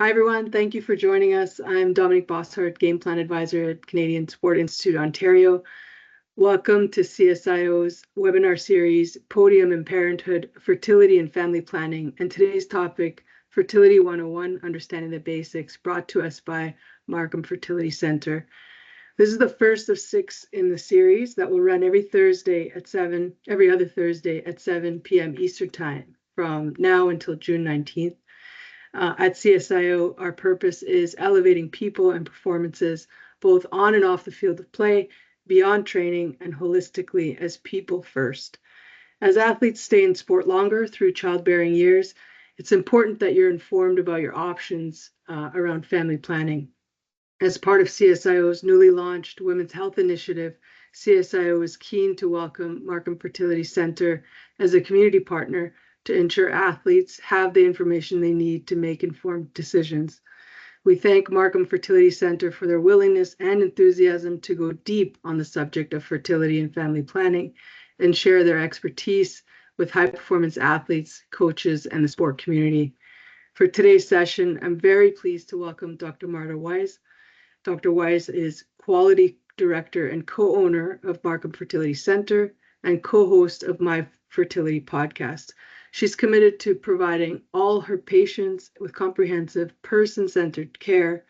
Hi, everyone. Thank you for joining us. I'm Dominique Bosshart, Game Plan Advisor at Canadian Sport Institute, Ontario. Welcome to CSIO's webinar series, Podium and Parenthood, Fertility and Family Planning. And today's topic, Fertility 101, Understanding the Basics, brought to us by Markham Fertility Center. This is the first of 6 in the series that will run every other Thursday at 7 p.m. Eastern Time from now until June 19th. At CSIO, our purpose is elevating people and performances, both on and off the field of play, beyond training, and holistically as people first. As athletes stay in sport longer through childbearing years, it's important that you're informed about your options around family planning. As part of CSIO's newly launched Women's Health Initiative, CSIO is keen to welcome Markham Fertility Center as a community partner to ensure athletes have the information they need to make informed decisions. We thank Markham Fertility Center for their willingness and enthusiasm to go deep on the subject of fertility and family planning and share their expertise with high-performance athletes, coaches, and the sport community. For today's session, I'm very pleased to welcome Dr. Marta Weiss. Dr. Weiss is Quality Director and co-owner of Markham Fertility Center and co-host of My Fertility podcast. She's committed to providing all her patients with comprehensive, person-centered care.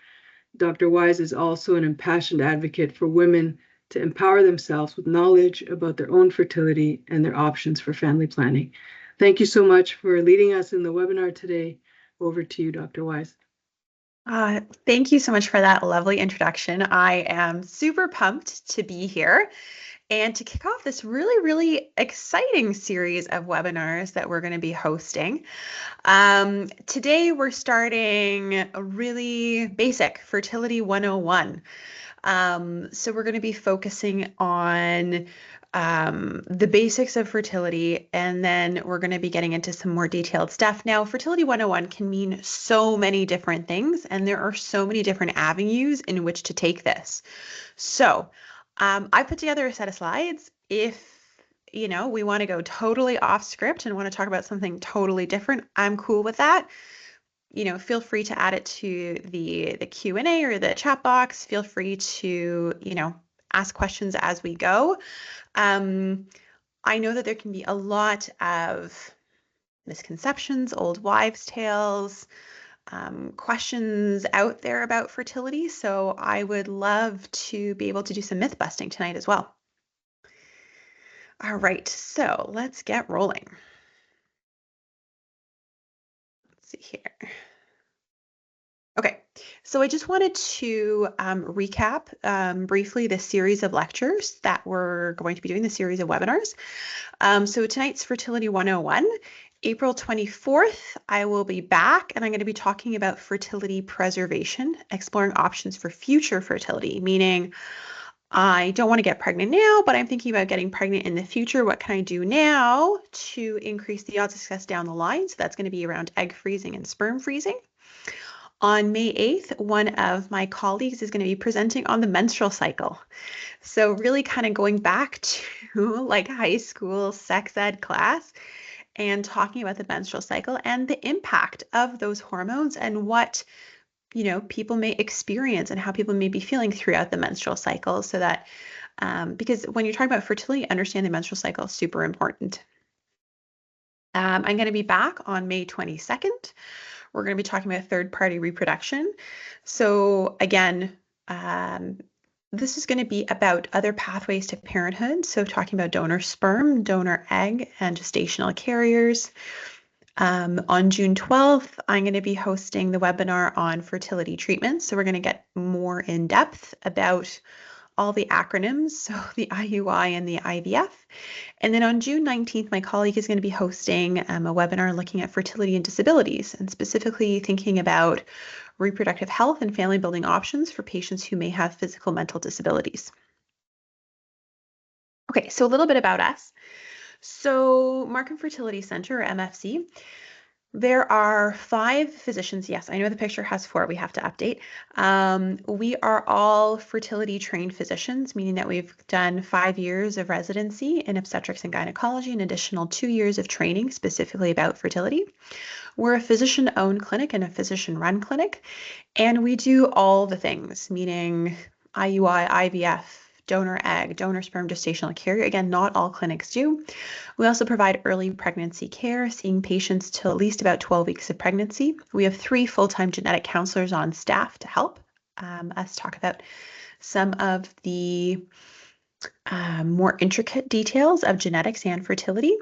Dr. Weiss is also an impassioned advocate for women to empower themselves with knowledge about their own fertility and their options for family planning. Thank you so much for leading us in the webinar today. Over to you, Dr. Weiss. Thank you so much for that lovely introduction. I am super pumped to be here and to kick off this really, really exciting series of webinars that we're going to be hosting. Today, we're starting a really basic Fertility 101. So we're going to be focusing on the basics of fertility, and then we're going to be getting into some more detailed stuff. Now, Fertility 101 can mean so many different things, and there are so many different avenues in which to take this. So I put together a set of slides. If we want to go totally off script and want to talk about something totally different, I'm cool with that. Feel free to add it to the Q&A or the chat box. Feel free to, ask questions as we go. I know that there can be a lot of misconceptions, old wives' tales, questions out there about fertility. So I would love to be able to do some myth busting tonight as well. All right, so let's get rolling. Let's see here. Okay, so I just wanted to recap briefly the series of lectures that we're going to be doing, the series of webinars. So tonight's Fertility 101. April 24th, I will be back and I'm going to be talking about fertility preservation, exploring options for future fertility, meaning I don't want to get pregnant now, but I'm thinking about getting pregnant in the future. What can I do now to increase the odds of success down the line? So that's going to be around egg freezing and sperm freezing. On May 8th, one of my colleagues is going to be presenting on the menstrual cycle. So really kind of going back to like high school sex ed class and talking about the menstrual cycle and the impact of those hormones and what, people may experience and how people may be feeling throughout the menstrual cycle, so that, because when you're talking about fertility, understand the menstrual cycle is super important. I'm going to be back on May 22nd. We're going to be talking about third-party reproduction. So again, this is going to be about other pathways to parenthood. So talking about donor sperm, donor egg, and gestational carriers. On June 12th, I'm going to be hosting the webinar on fertility treatments. So we're going to get more in depth about all the acronyms, so the IUI and the IVF. And then on June 19th, my colleague is going to be hosting a webinar looking at fertility and disabilities, and specifically thinking about reproductive health and family building options for patients who may have physical mental disabilities. Okay, so a little bit about us. So Markham Fertility Center, or MFC, there are 5 physicians. Yes, I know the picture has 4. We have to update. We are all fertility trained physicians, meaning that we've done 5 years of residency in obstetrics and gynecology, an additional 2 years of training specifically about fertility. We're a physician-owned clinic and a physician-run clinic, and we do all the things, meaning IUI, IVF, donor egg, donor sperm, gestational carrier. Again, not all clinics do. We also provide early pregnancy care, seeing patients till at least about 12 weeks of pregnancy. We have 3 full-time genetic counselors on staff to help us talk about some of the more intricate details of genetics and fertility.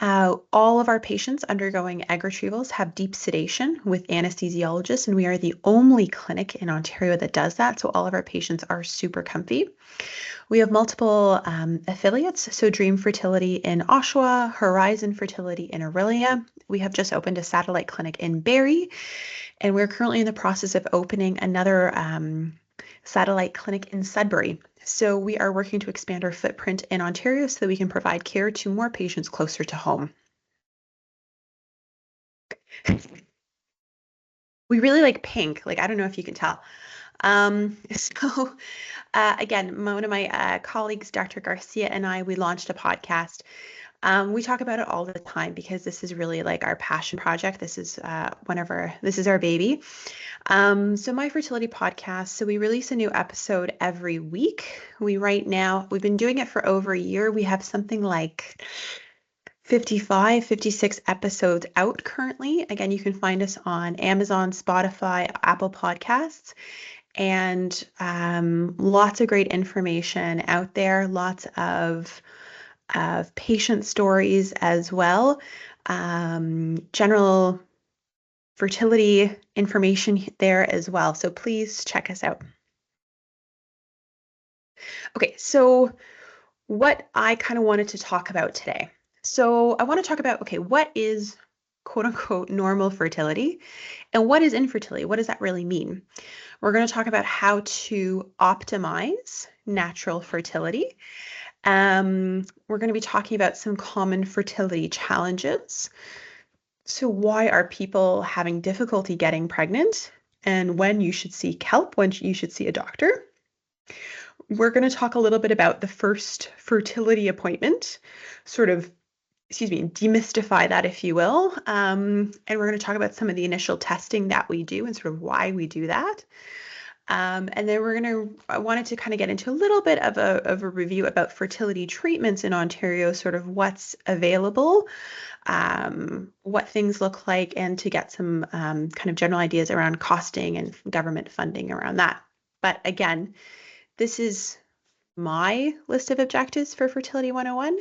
All of our patients undergoing egg retrievals have deep sedation with anesthesiologists, and we are the only clinic in Ontario that does that. So all of our patients are super comfy. We have multiple affiliates, so Dream Fertility in Oshawa, Horizon Fertility in Aurelia. We have just opened a satellite clinic in Barrie, and we're currently in the process of opening another satellite clinic in Sudbury. So we are working to expand our footprint in Ontario so that we can provide care to more patients closer to home. We really like pink, I don't know if you can tell. Again, one of my colleagues, Dr. Garcia, and I, we launched a podcast. We talk about it all the time because this is really like our passion project. This is this is our baby. So my fertility podcast, so we release a new episode every week. We've been doing it for over a year. We have something like 55, 56 episodes out currently. Again, you can find us on Amazon, Spotify, Apple Podcasts, and lots of great information out there, lots of patient stories as well, general fertility information there as well. So please check us out. Okay, so what I kind of wanted to talk about today. So I want to talk about, okay, what is quote unquote normal fertility and what is infertility? What does that really mean? We're going to talk about how to optimize natural fertility. We're going to be talking about some common fertility challenges. So why are people having difficulty getting pregnant and when you should seek help, when you should see a doctor? We're going to talk a little bit about the first fertility appointment, demystify that, if you will. And we're going to talk about some of the initial testing that we do and sort of why we do that. And then I wanted to kind of get into a little bit of a review about fertility treatments in Ontario, sort of what's available, what things look like, and to get some kind of general ideas around costing and government funding around that. But again, this is my list of objectives for Fertility 101.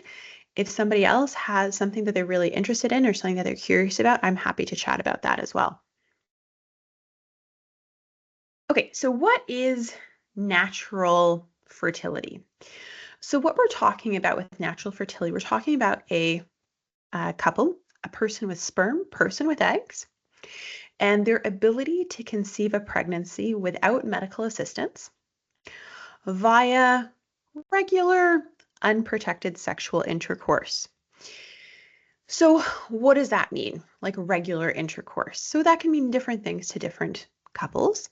If somebody else has something that they're really interested in or something that they're curious about, I'm happy to chat about that as well. Okay, so what is natural fertility? So what we're talking about with natural fertility, we're talking about a couple, a person with sperm, person with eggs, and their ability to conceive a pregnancy without medical assistance via regular, unprotected sexual intercourse. So what does that mean, like regular intercourse? So that can mean different things to different couples.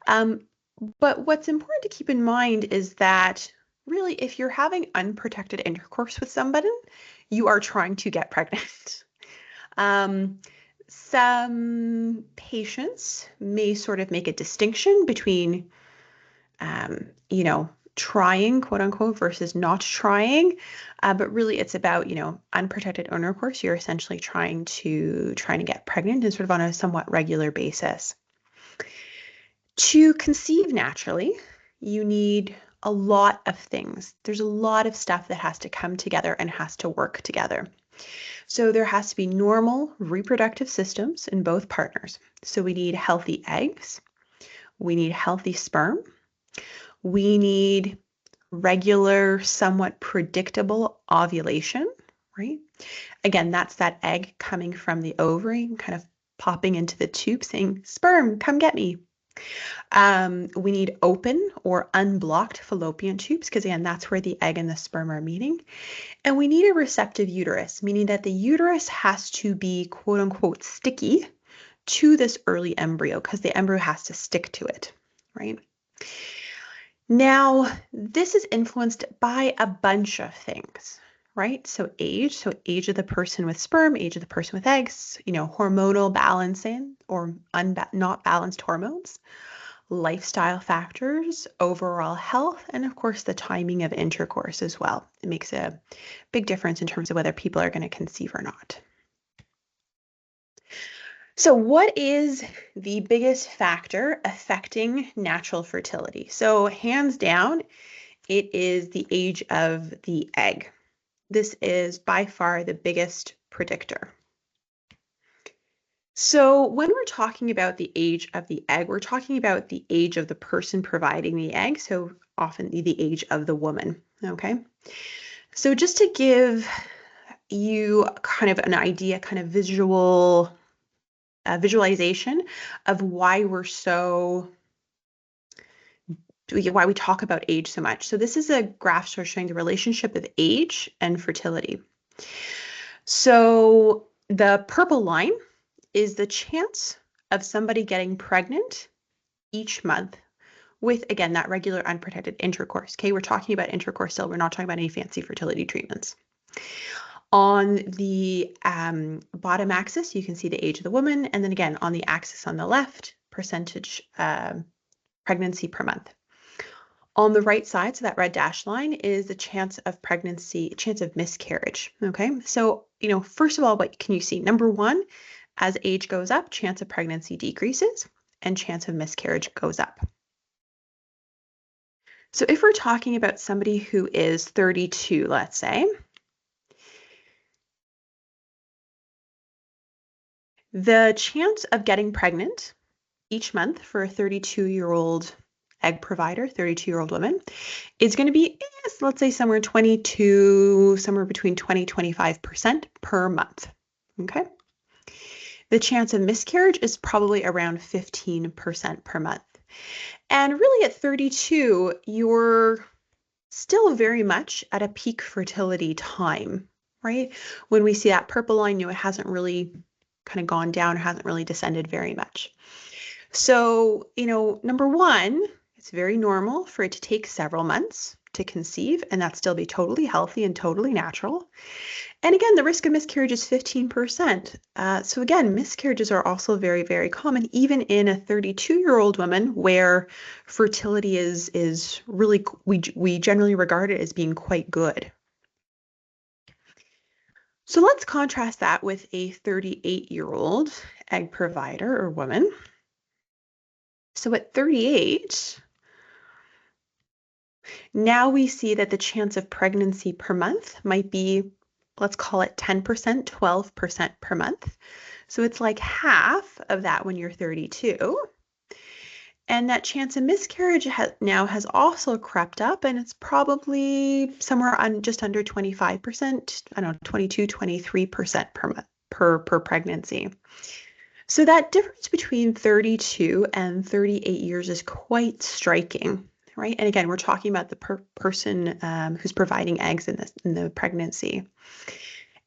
But what's important to keep in mind is that really, if you're having unprotected intercourse with somebody, you are trying to get pregnant. Some patients may sort of make a distinction between, trying, quote unquote, versus not trying. But really it's about, unprotected intercourse. You're essentially trying to get pregnant and sort of on a somewhat regular basis. To conceive naturally, you need a lot of things. There's a lot of stuff that has to come together and has to work together. So there has to be normal reproductive systems in both partners. So we need healthy eggs. We need healthy sperm. We need regular, somewhat predictable ovulation, right? Again, that's that egg coming from the ovary, kind of popping into the tube saying, sperm, come get me. We need open or unblocked fallopian tubes because, again, that's where the egg and the sperm are meeting. And we need a receptive uterus, meaning that the uterus has to be, quote unquote, sticky to this early embryo because the embryo has to stick to it, right? Now, this is influenced by a bunch of things, right? So age of the person with sperm, age of the person with eggs, hormonal balancing or not balanced hormones, lifestyle factors, overall health, and of course the timing of intercourse as well. It makes a big difference in terms of whether people are going to conceive or not. So what is the biggest factor affecting natural fertility? So hands down, it is the age of the egg. This is by far the biggest predictor. So when we're talking about the age of the egg, we're talking about the age of the person providing the egg, so often the age of the woman, okay? So just to give you kind of an idea, kind of visualization of why we talk about age so much. So this is a graph showing the relationship of age and fertility. So the purple line is the chance of somebody getting pregnant each month with, again, that regular unprotected intercourse. Okay, we're talking about intercourse still. We're not talking about any fancy fertility treatments. On the bottom axis, you can see the age of the woman. And then again, on the axis on the left, percentage pregnancy per month. On the right side, so that red dashed line is the chance of pregnancy, chance of miscarriage. Okay, so, first of all, what can you see? Number one, as age goes up, chance of pregnancy decreases and chance of miscarriage goes up. So if we're talking about somebody who is 32, let's say, the chance of getting pregnant each month for a 32-year-old egg provider, 32-year-old woman, is going to be, let's say somewhere between 20-25% per month. Okay. The chance of miscarriage is probably around 15% per month. And really at 32, you're still very much at a peak fertility time, right? When we see that purple line, it hasn't really kind of gone down, or hasn't really descended very much. So, number one, it's very normal for it to take several months to conceive, and that still be totally healthy and totally natural. And again, the risk of miscarriage is 15%. So again, miscarriages are also very, very common, even in a 32-year-old woman, where fertility is really, we generally regard it as being quite good. So let's contrast that with a 38-year-old egg provider or woman. So at 38, now we see that the chance of pregnancy per month might be, let's call it 10%, 12% per month. So it's like half of that when you're 32. And that chance of miscarriage has also crept up, and it's probably somewhere on just under 25%, I don't know, 22, 23% per month per pregnancy. So that difference between 32 and 38 years is quite striking, right? And again, we're talking about the person who's providing eggs in the pregnancy.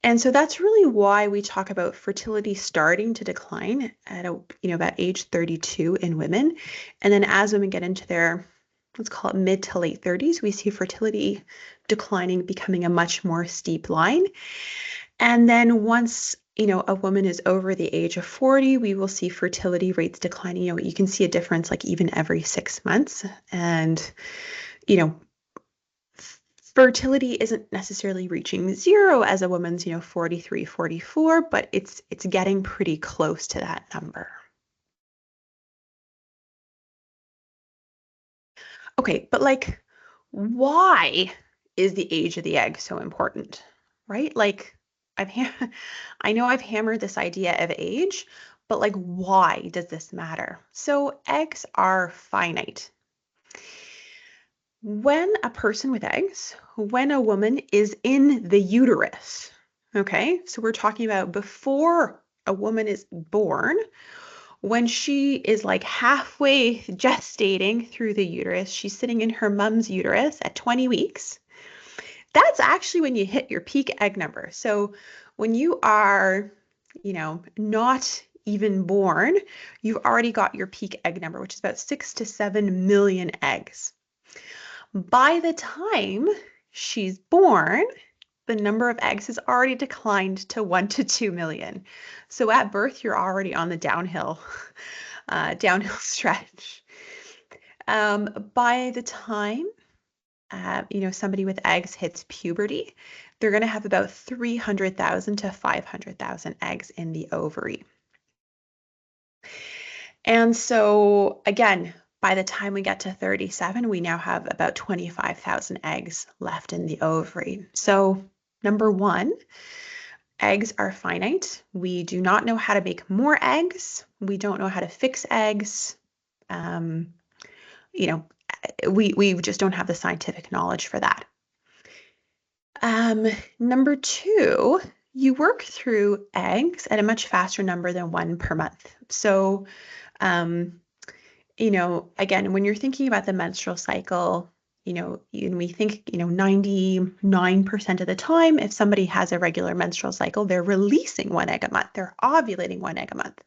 And so that's really why we talk about fertility starting to decline at about age 32 in women. And then as women get into their, let's call it mid to late 30s, we see fertility declining, becoming a much more steep line. And then once, a woman is over the age of 40, we will see fertility rates declining. You can see a difference like even every 6 months. And, fertility isn't necessarily reaching zero as a woman's, 43, 44, but it's getting pretty close to that number. Okay, but why is the age of the egg so important, right? I know I've hammered this idea of age, but why does this matter? So eggs are finite. When a person with eggs, when a woman is in the uterus, okay, so we're talking about before a woman is born, when she is halfway gestating through the uterus, she's sitting in her mom's uterus at 20 weeks. That's actually when you hit your peak egg number. So when you are, not even born, you've already got your peak egg number, which is about 6 to 7 million eggs. By the time she's born, the number of eggs has already declined to 1 to 2 million. So at birth, you're already on the downhill stretch. By the time somebody with eggs hits puberty, they're going to have about 300,000 to 500,000 eggs in the ovary. And so again, by the time we get to 37, we now have about 25,000 eggs left in the ovary. So number one, eggs are finite. We do not know how to make more eggs. We don't know how to fix eggs. We just don't have the scientific knowledge for that. Number two, you work through eggs at a much faster number than 1 per month. So, again, when you're thinking about the menstrual cycle, we think, 99% of the time, if somebody has a regular menstrual cycle, they're releasing 1 egg a month. They're ovulating 1 egg a month.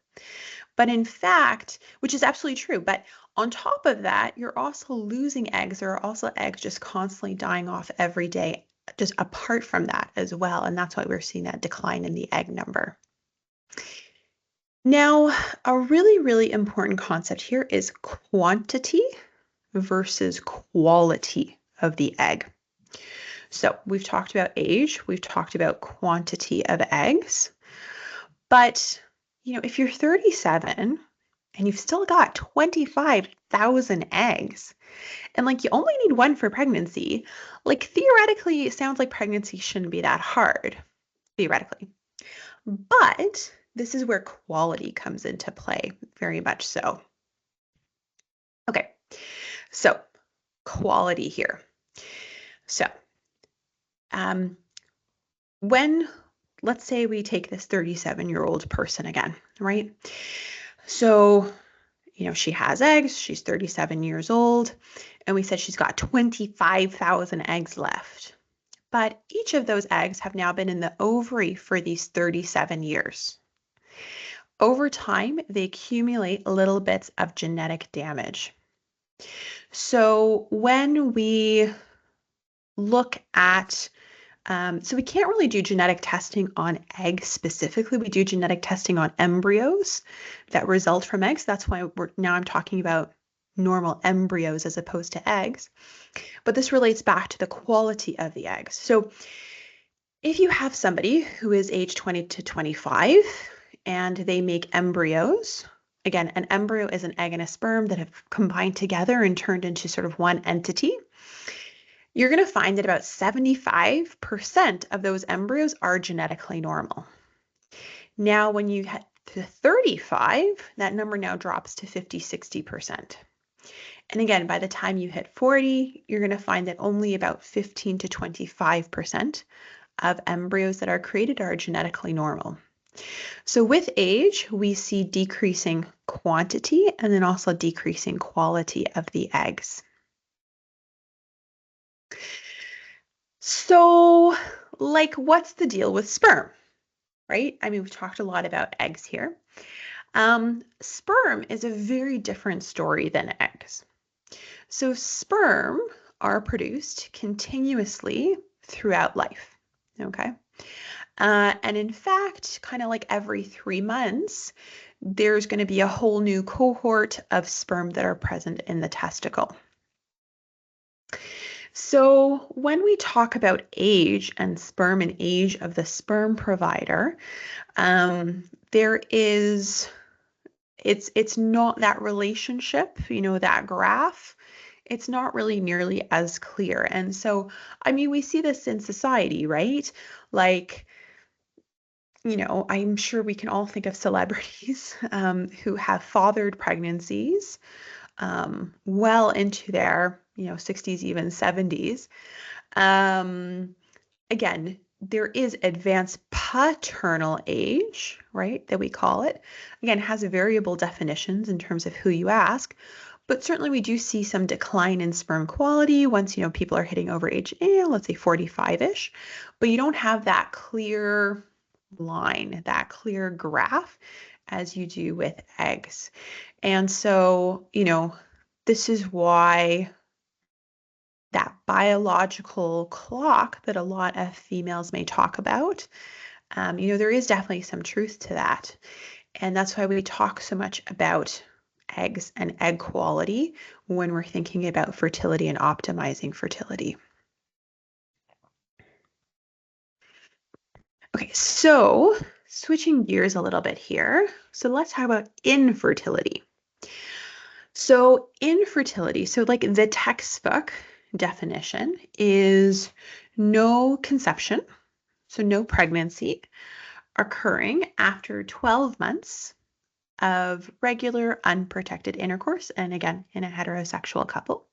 But in fact, which is absolutely true, but on top of that, you're also losing eggs. There are also eggs just constantly dying off every day, just apart from that as well. And that's why we're seeing that decline in the egg number. Now, a really, really important concept here is quantity versus quality of the egg. So we've talked about age, we've talked about quantity of eggs, but if you're 37 and you've still got 25,000 eggs and you only need 1 for pregnancy, theoretically, it sounds like pregnancy shouldn't be that hard, theoretically. But this is where quality comes into play, very much so. Okay, so quality here. So let's say we take this 37-year-old person again, right? So, she has eggs, she's 37 years old, and we said she's got 25,000 eggs left. But each of those eggs have now been in the ovary for these 37 years. Over time, they accumulate little bits of genetic damage. So when we look at so we can't really do genetic testing on eggs specifically. We do genetic testing on embryos that result from eggs. That's why I'm talking about normal embryos as opposed to eggs. But this relates back to the quality of the eggs. So if you have somebody who is age 20 to 25 and they make embryos, again, an embryo is an egg and a sperm that have combined together and turned into sort of one entity. You're going to find that about 75% of those embryos are genetically normal. Now, when you get to 35, that number now drops to 50-60%. And again, by the time you hit 40, you're going to find that only about 15 to 25% of embryos that are created are genetically normal. So with age, we see decreasing quantity and then also decreasing quality of the eggs. So, what's the deal with sperm, right? I mean, we've talked a lot about eggs here. Sperm is a very different story than eggs. So sperm are produced continuously throughout life, okay? And in fact, kind of like every 3 months, there's going to be a whole new cohort of sperm that are present in the testicle. So when we talk about age and sperm and age of the sperm provider, it's not that relationship, that graph, it's not really nearly as clear. And so, I mean, we see this in society, right? I'm sure we can all think of celebrities who have fathered pregnancies well into their 60s, even 70s. Again, there is advanced paternal age, right, that we call it. Again, has variable definitions in terms of who you ask, but certainly we do see some decline in sperm quality once, people are hitting over age, let's say 45-ish, but you don't have that clear line, that clear graph as you do with eggs. And so, this is why that biological clock that a lot of females may talk about, there is definitely some truth to that. And that's why we talk so much about eggs and egg quality when we're thinking about fertility and optimizing fertility. Okay, so switching gears a little bit here. So let's talk about infertility. So infertility, so like the textbook definition is no conception, so no pregnancy occurring after 12 months of regular unprotected intercourse, and again, in a heterosexual couple.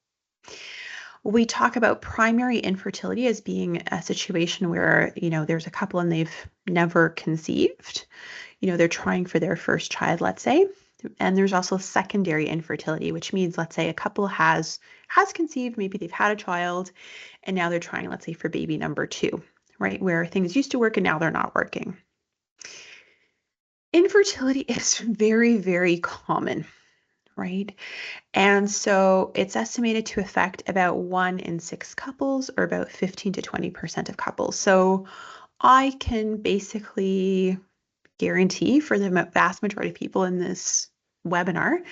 We talk about primary infertility as being a situation where, there's a couple and they've never conceived. They're trying for their first child, let's say. And there's also secondary infertility, which means, let's say, a couple has conceived, maybe they've had a child, and now they're trying, let's say, for baby number 2, right? Where things used to work and now they're not working. Infertility is very, very common, right? And so it's estimated to affect about 1 in 6 couples, or about 15 to 20% of couples. So I can basically guarantee for the vast majority of people in this webinar,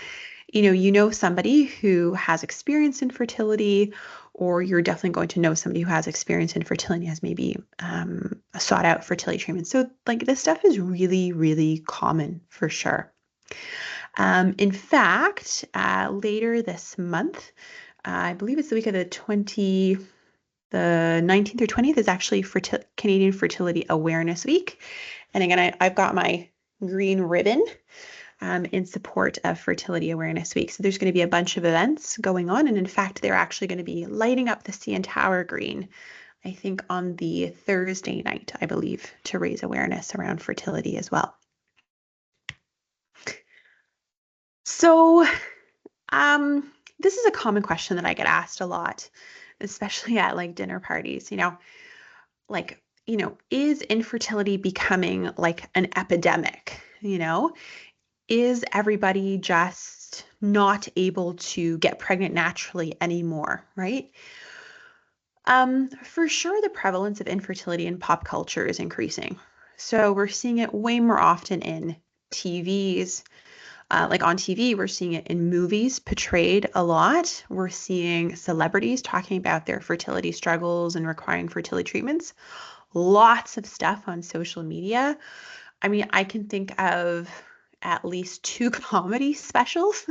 somebody who has experience in fertility, or you're definitely going to know somebody who has experience in fertility, has maybe sought out fertility treatment. So like this stuff is really, really common for sure. In fact, later this month, I believe it's the week of the 19th or 20th is actually Canadian Fertility Awareness Week. And again, I've got my green ribbon in support of Fertility Awareness Week. So there's going to be a bunch of events going on. And in fact, they're actually going to be lighting up the CN Tower green, I think on the Thursday night, I believe, to raise awareness around fertility as well. So this is a common question that I get asked a lot, especially at like dinner parties, is infertility becoming like an epidemic? Is everybody just not able to get pregnant naturally anymore, right? For sure, the prevalence of infertility in pop culture is increasing. So we're seeing it way more often in TVs. Like on TV, we're seeing it in movies portrayed a lot. We're seeing celebrities talking about their fertility struggles and requiring fertility treatments. Lots of stuff on social media. I mean, I can think of at least 2 comedy specials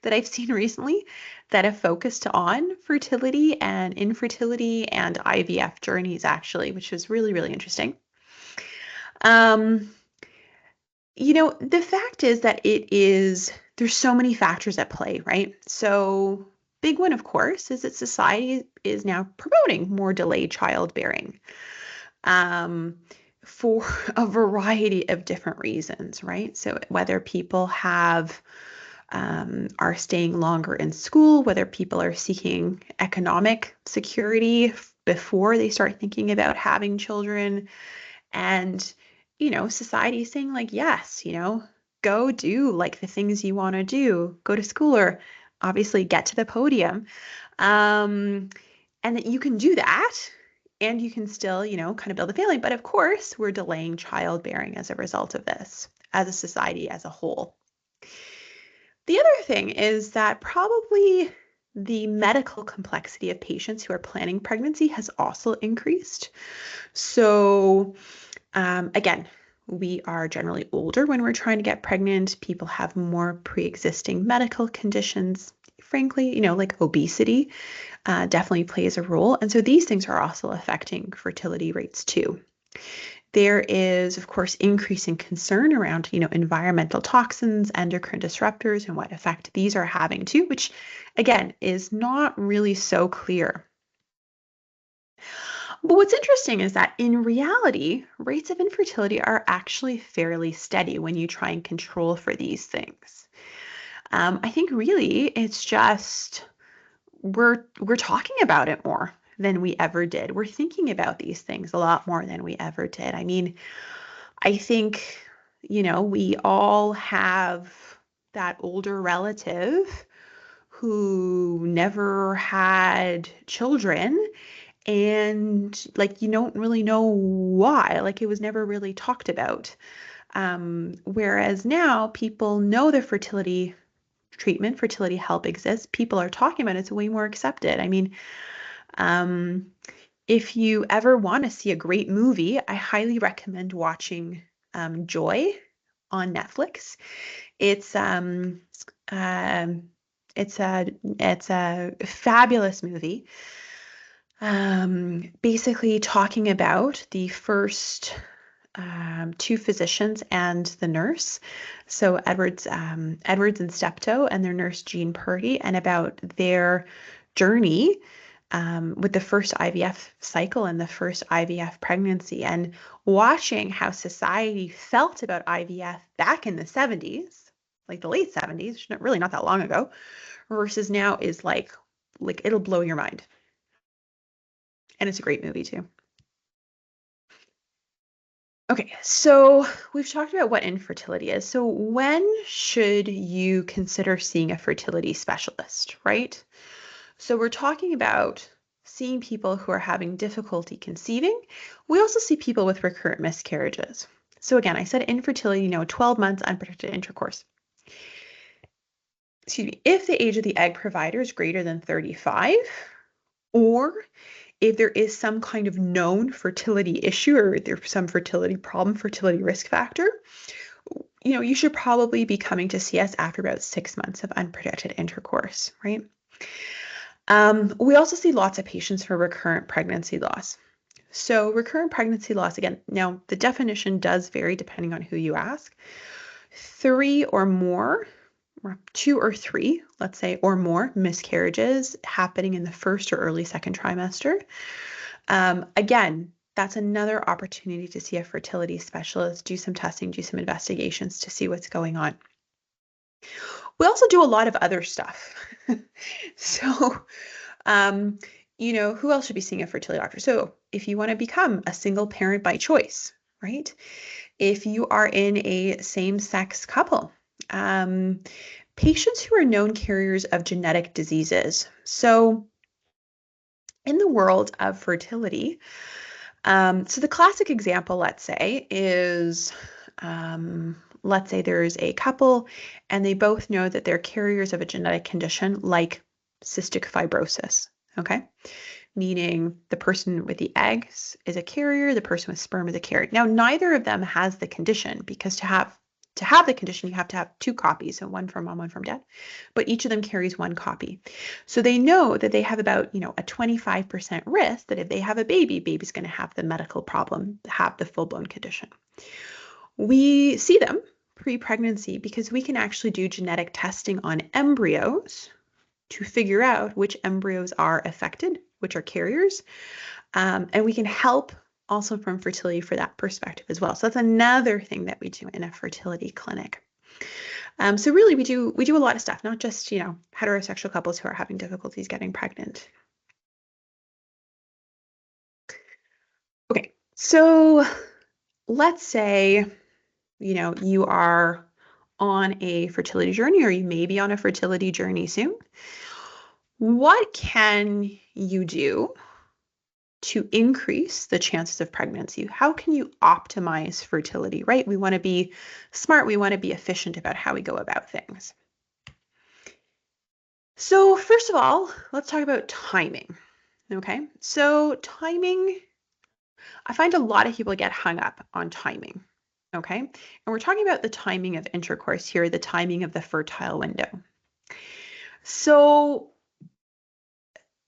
that I've seen recently that have focused on fertility and infertility and IVF journeys, actually, which was really, really interesting. The fact is that there's so many factors at play, right? So big one, of course, is that society is now promoting more delayed childbearing for a variety of different reasons, right? So whether people are staying longer in school, whether people are seeking economic security before they start thinking about having children, and society is saying like, yes, go do like the things you want to do, go to school, or obviously get to the podium, and that you can do that and you can still, kind of build a family. But of course, we're delaying childbearing as a result of this, as a society as a whole. The other thing is that probably the medical complexity of patients who are planning pregnancy has also increased. So again, we are generally older when we're trying to get pregnant. People have more pre-existing medical conditions. Frankly, like obesity definitely plays a role. And so these things are also affecting fertility rates too. There is, of course, increasing concern around, environmental toxins, endocrine disruptors, and what effect these are having too, which again is not really so clear. But what's interesting is that in reality, rates of infertility are actually fairly steady when you try and control for these things. I think really it's just we're talking about it more than we ever did. We're thinking about these things a lot more than we ever did. I mean, I think, we all have that older relative who never had children, and like you don't really know why, like it was never really talked about. Whereas now people know the fertility treatment, fertility help exists. People are talking about it. It's way more accepted. I mean, if you ever want to see a great movie, I highly recommend watching Joy on Netflix. It's a fabulous movie. Basically talking about the first two physicians and the nurse. So Edwards and Steptoe and their nurse Jean Purdy, and about their journey with the first IVF cycle and the first IVF pregnancy, and watching how society felt about IVF back in the 70s, like the late 70s, really not that long ago, versus now is like it'll blow your mind. And it's a great movie too. Okay, so we've talked about what infertility is. So when should you consider seeing a fertility specialist, right? So we're talking about seeing people who are having difficulty conceiving. We also see people with recurrent miscarriages. So again, I said infertility, 12 months unprotected intercourse. Excuse me, if the age of the egg provider is greater than 35, or if there is some kind of known fertility issue or there's some fertility problem, fertility risk factor, you should probably be coming to see us after about 6 months of unprotected intercourse, right? We also see lots of patients for recurrent pregnancy loss. So recurrent pregnancy loss, again, now the definition does vary depending on who you ask. 3 or more, or 2 or 3, let's say, or more miscarriages happening in the first or early second trimester. Again, that's another opportunity to see a fertility specialist, do some testing, do some investigations to see what's going on. We also do a lot of other stuff. So, who else should be seeing a fertility doctor? So if you want to become a single parent by choice, right? If you are in a same-sex couple, patients who are known carriers of genetic diseases. So in the world of fertility, so the classic example, let's say, is, let's say there's a couple and they both know that they're carriers of a genetic condition like cystic fibrosis, okay? Meaning the person with the eggs is a carrier, the person with sperm is a carrier. Now, neither of them has the condition, because to have the condition, you have to have 2 copies, so one from mom, one from dad, but each of them carries 1 copy. So they know that they have about, a 25% risk that if they have a baby's going to have the medical problem, have the full-blown condition. We see them pre-pregnancy because we can actually do genetic testing on embryos to figure out which embryos are affected, which are carriers, and we can help also from fertility for that perspective as well. So that's another thing that we do in a fertility clinic. So really we do a lot of stuff, not just, heterosexual couples who are having difficulties getting pregnant. Okay, so let's say, you are on a fertility journey, or you may be on a fertility journey soon. What can you do to increase the chances of pregnancy? How can you optimize fertility, right? We want to be smart. We want to be efficient about how we go about things. So first of all, let's talk about timing. Okay, so timing, I find a lot of people get hung up on timing. Okay, and we're talking about the timing of intercourse here, the timing of the fertile window. So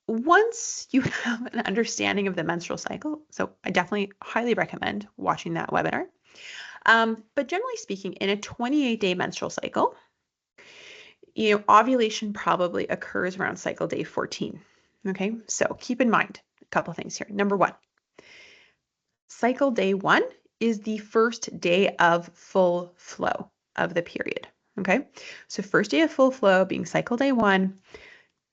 once you have an understanding of the menstrual cycle, so I definitely highly recommend watching that webinar. But generally speaking, in a 28-day menstrual cycle, ovulation probably occurs around cycle day 14. Okay, so keep in mind a couple of things here. Number 1, cycle day 1 is the first day of full flow of the period. Okay, so first day of full flow being cycle day 1.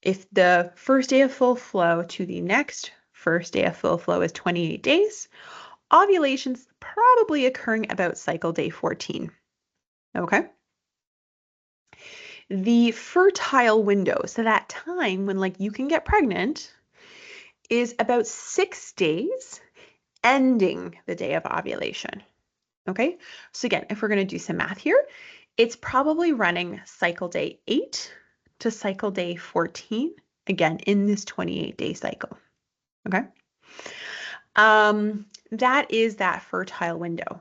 If the first day of full flow to the next first day of full flow is 28 days, ovulation's probably occurring about cycle day 14. Okay. The fertile window, so that time when like you can get pregnant, is about 6 days ending the day of ovulation. Okay, so again, if we're going to do some math here, it's probably running cycle day 8 to cycle day 14, again, in this 28-day cycle. Okay, that is that fertile window.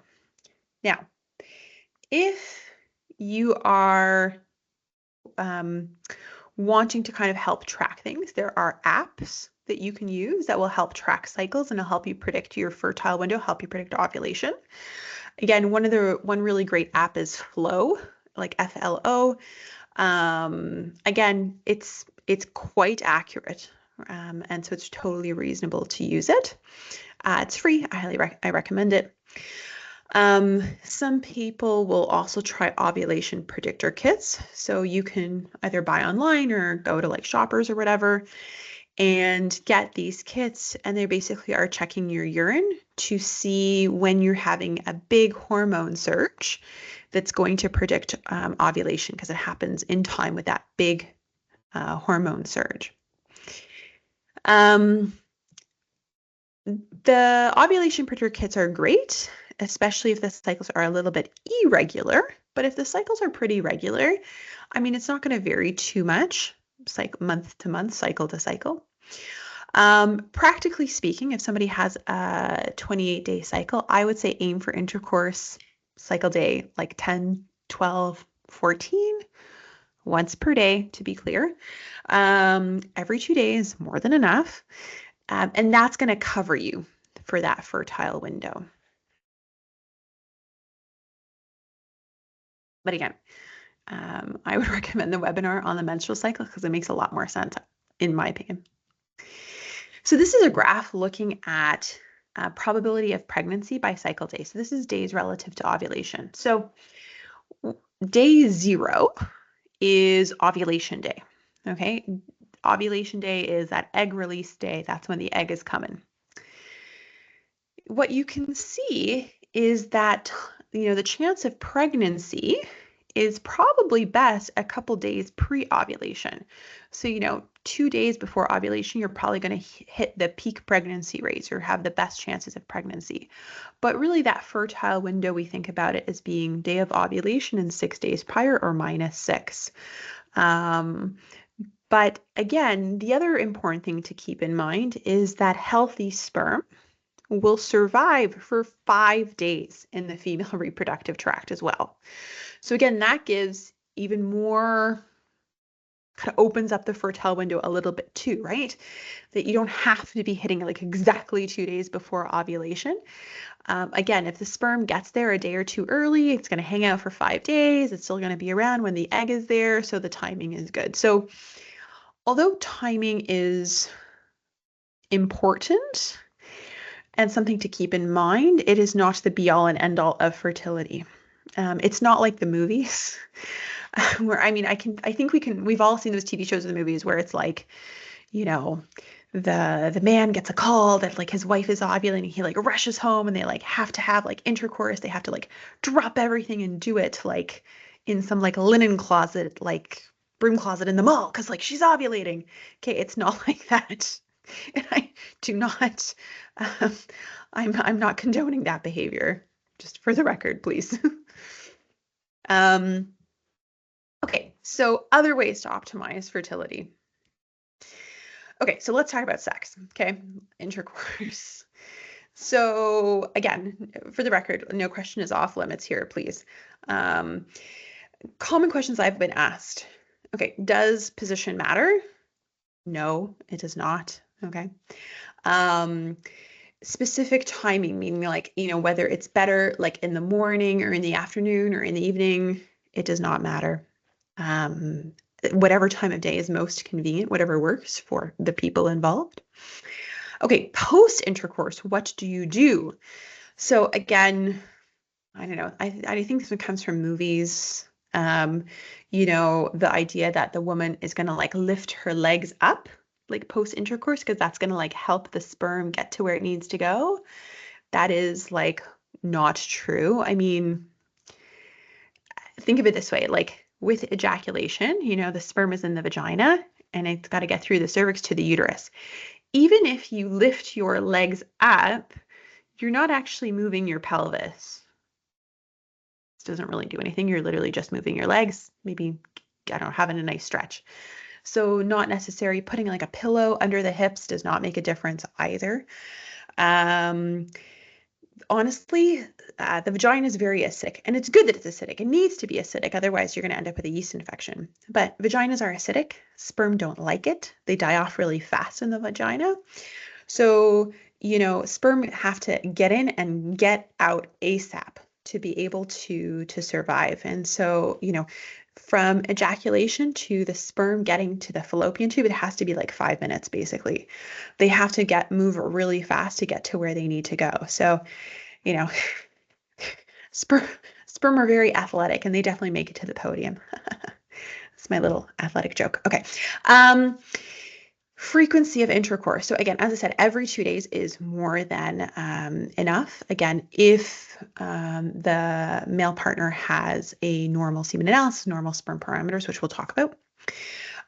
Now, if you are wanting to kind of help track things, there are apps that you can use that will help track cycles and will help you predict your fertile window, help you predict ovulation. Again, one really great app is Flow, like FLO. Again, it's quite accurate, and so it's totally reasonable to use it. It's free. I recommend it. Some people will also try ovulation predictor kits. So you can either buy online or go to like Shoppers or whatever and get these kits, and they basically are checking your urine to see when you're having a big hormone surge that's going to predict ovulation, because it happens in time with that big hormone surge. The ovulation predictor kits are great, especially if the cycles are a little bit irregular. But if the cycles are pretty regular, I mean, it's not going to vary too much, month to month, cycle to cycle. Practically speaking, if somebody has a 28-day cycle, I would say aim for intercourse cycle day like 10, 12, 14, once per day, to be clear. Every 2 days, more than enough. And that's going to cover you for that fertile window. But again, I would recommend the webinar on the menstrual cycle because it makes a lot more sense, in my opinion. So this is a graph looking at probability of pregnancy by cycle day. So this is days relative to ovulation. So day 0 is ovulation day. Okay, ovulation day is that egg release day. That's when the egg is coming. What you can see is that, you know, the chance of pregnancy is probably best a couple days pre-ovulation. So, you know, 2 days before ovulation, you're probably going to hit the peak pregnancy rates or have the best chances of pregnancy. But really that fertile window, we think about it as being day of ovulation and 6 days prior or -6. But again, the other important thing to keep in mind is that healthy sperm will survive for 5 days in the female reproductive tract as well. So again, that gives even more, kind of opens up the fertile window a little bit too, right? That you don't have to be hitting like exactly 2 days before ovulation. Again, if the sperm gets there a day or two early, it's going to hang out for 5 days. It's still going to be around when the egg is there, so the timing is good. So although timing is important and something to keep in mind, it is not the be-all and end-all of fertility. It's not like the movies where, I mean, we've all seen those TV shows and the movies where it's like, you know, the man gets a call that like his wife is ovulating, he like rushes home and they like have to have like intercourse. They have to like drop everything and do it like in some like linen closet, like broom closet in the mall, because like she's ovulating. Okay, it's not like that. And I do not, I'm not condoning that behavior, just for the record, please. Okay, so other ways to optimize fertility. Okay, so let's talk about sex, okay? Intercourse. So again, for the record, no question is off limits here, please. Common questions I've been asked. Okay, does position matter? No, it does not, okay? Specific timing, meaning like, you know, whether it's better like in the morning or in the afternoon or in the evening, it does not matter. Whatever time of day is most convenient, whatever works for the people involved. Okay, post-intercourse, what do you do? So again, I don't know, I think this one comes from movies. You know, the idea that the woman is going to like lift her legs up like post-intercourse because that's going to like help the sperm get to where it needs to go. That is like not true. I mean, think of it this way, like with ejaculation, the sperm is in the vagina and it's got to get through the cervix to the uterus. Even if you lift your legs up, you're not actually moving your pelvis. This doesn't really do anything. You're literally just moving your legs, maybe, I don't know, having a nice stretch. So not necessary. Putting like a pillow under the hips does not make a difference either. Honestly, the vagina is very acidic, and it's good that it's acidic. It needs to be acidic, otherwise you're going to end up with a yeast infection. But vaginas are acidic. Sperm don't like it. They die off really fast in the vagina. So, sperm have to get in and get out ASAP to be able to survive. And so, from ejaculation to the sperm getting to the fallopian tube, it has to be like 5 minutes, basically. They have to move really fast to get to where they need to go. So, sperm are very athletic, and they definitely make it to the podium. That's my little athletic joke. Okay. Frequency of intercourse. So again, as I said, every 2 days is more than enough. Again, if the male partner has a normal semen analysis, normal sperm parameters, which we'll talk about.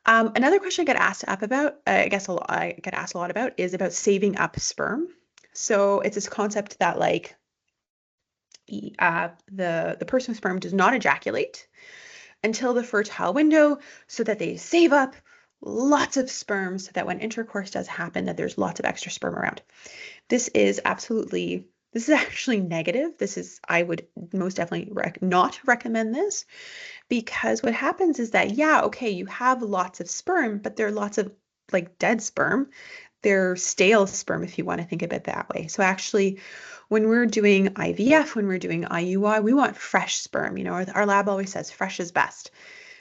Another question I get asked about, I get asked a lot about, is about saving up sperm. So it's this concept that like the person with sperm does not ejaculate until the fertile window, so that they save up lots of sperm so that when intercourse does happen, that there's lots of extra sperm around. This is actually negative. I would most definitely not recommend this, because what happens is that, you have lots of sperm, but there are lots of like dead sperm. They're stale sperm, if you want to think of it that way. So actually, when we're doing IVF, when we're doing IUI, we want fresh sperm. Our lab always says fresh is best.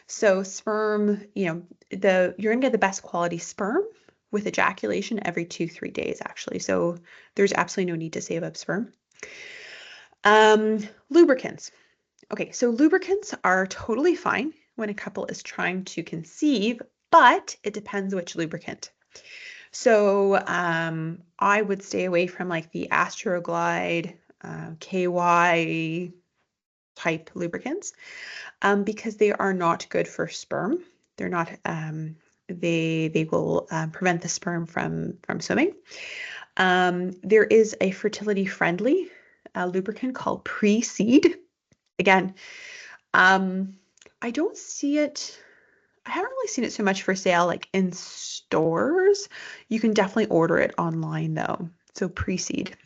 So sperm, you're going to get the best quality sperm with ejaculation every 2-3 days, actually. So there's absolutely no need to save up sperm. Lubricants. Okay, so lubricants are totally fine when a couple is trying to conceive, but it depends which lubricant. So I would stay away from like the Astroglide, KY type lubricants, because they are not good for sperm. They're not. They will prevent the sperm from swimming. There is a fertility friendly lubricant called Pre-Seed. Again, I don't see it. I haven't really seen it so much for sale like in stores. You can definitely order it online though. So Pre-Seed.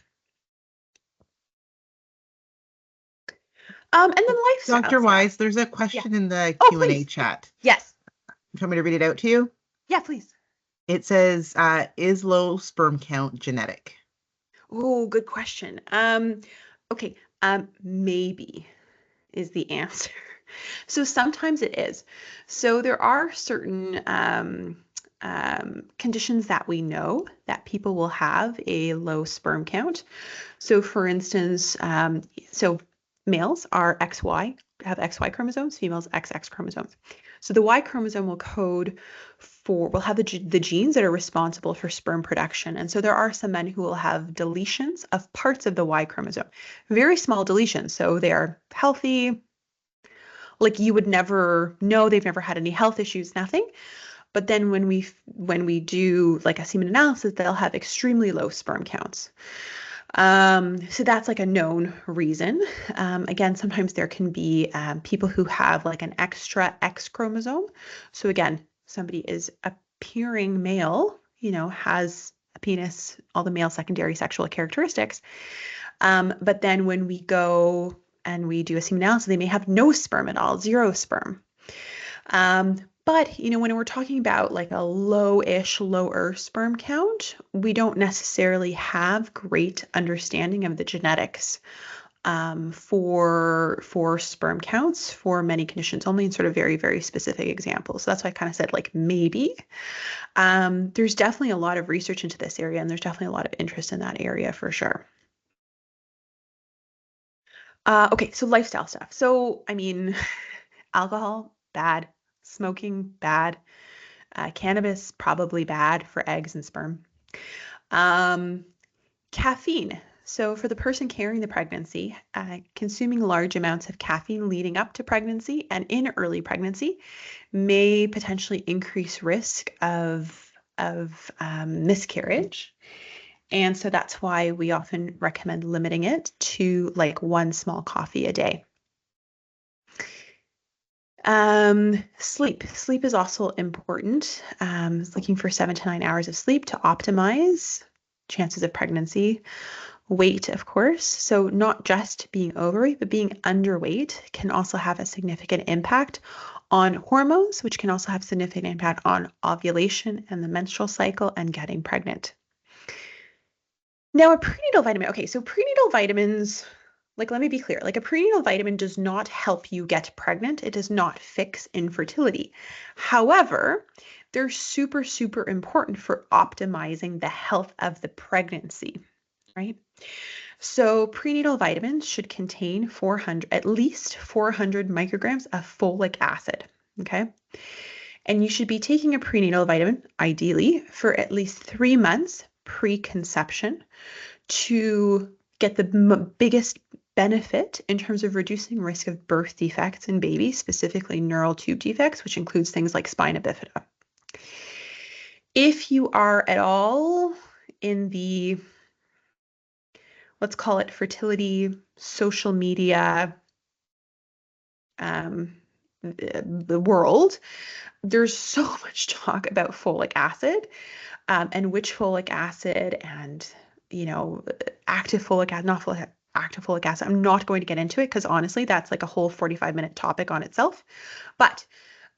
And then lifestyle. Dr. Wise, there's a question in the Q&A chat. Yes. Do you want me to read it out to you? Yeah, please. It says, is low sperm count genetic? Oh, good question. Okay, maybe is the answer. So sometimes it is. So there are certain conditions that we know that people will have a low sperm count. So for instance, so males are XY, have XY chromosomes, females XX chromosomes. So the Y chromosome will have the genes that are responsible for sperm production. And so there are some men who will have deletions of parts of the Y chromosome, very small deletions. So they are healthy, like you would never know, they've never had any health issues, nothing. But then when we do like a semen analysis, they'll have extremely low sperm counts. So that's like a known reason. Again, sometimes there can be people who have like an extra X chromosome. So again, somebody is appearing male, has a penis, all the male secondary sexual characteristics. But then when we go and we do a semen analysis, they may have no sperm at all, 0 sperm. But, when we're talking about like a lower sperm count, we don't necessarily have great understanding of the genetics for sperm counts for many conditions, only in sort of very, very specific examples. So that's why I kind of said like maybe. There's definitely a lot of research into this area, and there's definitely a lot of interest in that area for sure. Okay, so lifestyle stuff. So, alcohol, bad. Smoking, bad. Cannabis, probably bad for eggs and sperm. Caffeine. So for the person carrying the pregnancy, consuming large amounts of caffeine leading up to pregnancy and in early pregnancy may potentially increase risk of miscarriage. And so that's why we often recommend limiting it to like one small coffee a day. Sleep is also important. Looking for 7 to 9 hours of sleep to optimize chances of pregnancy. Weight, of course. So not just being overweight, but being underweight can also have a significant impact on hormones, which can also have significant impact on ovulation and the menstrual cycle and getting pregnant. Now, a prenatal vitamin. Okay, so prenatal vitamins, like, let me be clear, like a prenatal vitamin does not help you get pregnant. It does not fix infertility. However, they're super, super important for optimizing the health of the pregnancy, right? So prenatal vitamins should contain at least 400 micrograms of folic acid, okay? And you should be taking a prenatal vitamin, ideally, for at least 3 months pre-conception to get the biggest benefit in terms of reducing risk of birth defects in babies, specifically neural tube defects, which includes things like spina bifida. If you are at all in the, let's call it fertility, social media, the world, there's so much talk about folic acid and which folic acid and, active folic acid, not active folic acid. I'm not going to get into it because honestly, that's like a whole 45-minute topic on itself. But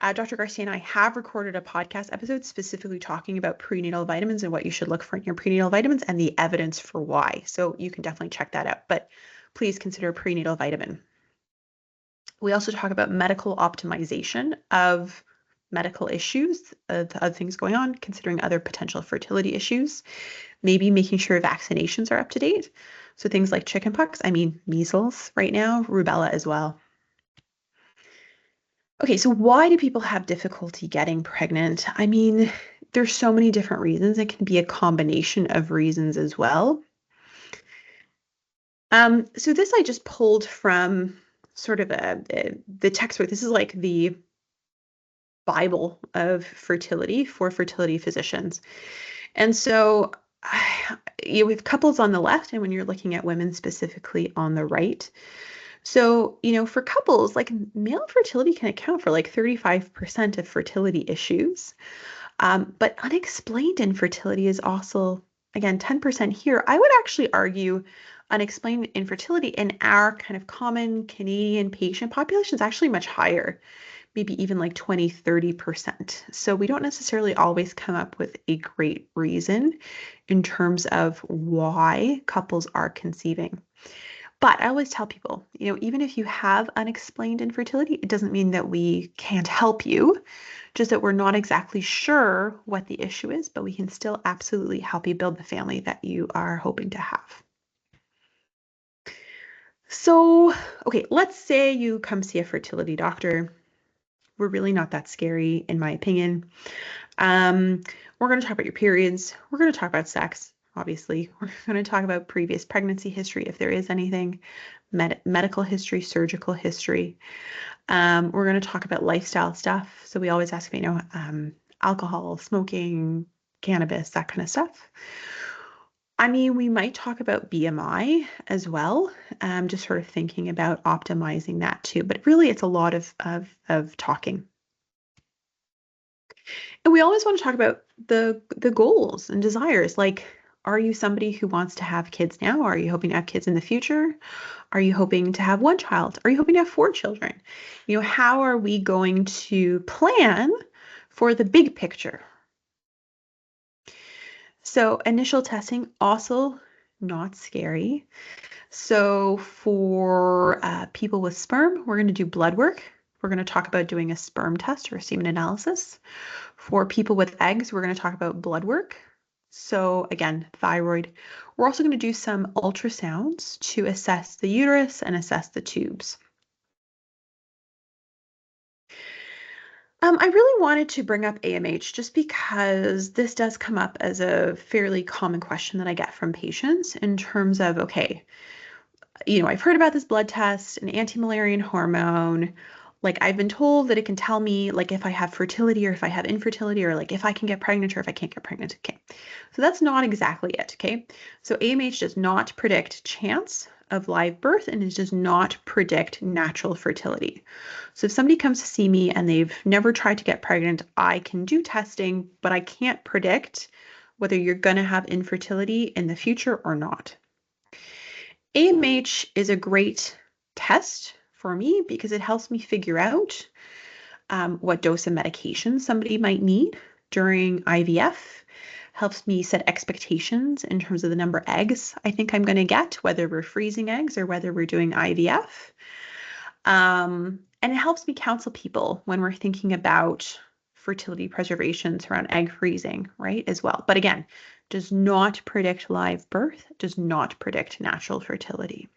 Dr. Garcia and I have recorded a podcast episode specifically talking about prenatal vitamins and what you should look for in your prenatal vitamins and the evidence for why. So you can definitely check that out, but please consider prenatal vitamin. We also talk about medical optimization of medical issues, the other things going on, considering other potential fertility issues, maybe making sure vaccinations are up to date. So things like chickenpox, measles right now, rubella as well. Okay, so why do people have difficulty getting pregnant? There's so many different reasons. It can be a combination of reasons as well. So this I just pulled from sort of the textbook. This is like the Bible of fertility for fertility physicians. And so we have couples on the left, and when you're looking at women specifically on the right. So, for couples, like male fertility can account for like 35% of fertility issues. But unexplained infertility is also, again, 10% here. I would actually argue unexplained infertility in our kind of common Canadian patient population is actually much higher, maybe even like 20, 30%. So we don't necessarily always come up with a great reason in terms of why couples are conceiving. But I always tell people, even if you have unexplained infertility, it doesn't mean that we can't help you, just that we're not exactly sure what the issue is, but we can still absolutely help you build the family that you are hoping to have. So, okay, let's say you come see a fertility doctor. We're really not that scary, in my opinion. We're going to talk about your periods. We're going to talk about sex. Obviously, we're going to talk about previous pregnancy history, if there is anything, medical history, surgical history. We're going to talk about lifestyle stuff. So we always ask, alcohol, smoking, cannabis, that kind of stuff. We might talk about BMI as well, just sort of thinking about optimizing that too. But really, it's a lot of talking. And we always want to talk about the goals and desires, like, are you somebody who wants to have kids now? Are you hoping to have kids in the future? Are you hoping to have 1 child? Are you hoping to have 4 children? How are we going to plan for the big picture? So initial testing, also not scary. So for people with sperm, we're going to do blood work. We're going to talk about doing a sperm test or a semen analysis. For people with eggs, we're going to talk about blood work. So again, thyroid. We're also going to do some ultrasounds to assess the uterus and assess the tubes. I really wanted to bring up AMH just because this does come up as a fairly common question that I get from patients in terms of, okay, I've heard about this blood test, an anti-Müllerian hormone. Like, I've been told that it can tell me, like, if I have fertility or if I have infertility, or like if I can get pregnant or if I can't get pregnant. Okay. So that's not exactly it. Okay. So AMH does not predict chance of live birth, and it does not predict natural fertility. So if somebody comes to see me and they've never tried to get pregnant, I can do testing, but I can't predict whether you're going to have infertility in the future or not. AMH is a great test for me because it helps me figure out what dose of medication somebody might need during IVF, helps me set expectations in terms of the number of eggs I think I'm going to get, whether we're freezing eggs or whether we're doing IVF. And it helps me counsel people when we're thinking about fertility preservations around egg freezing, right, as well. But again, does not predict live birth, does not predict natural fertility.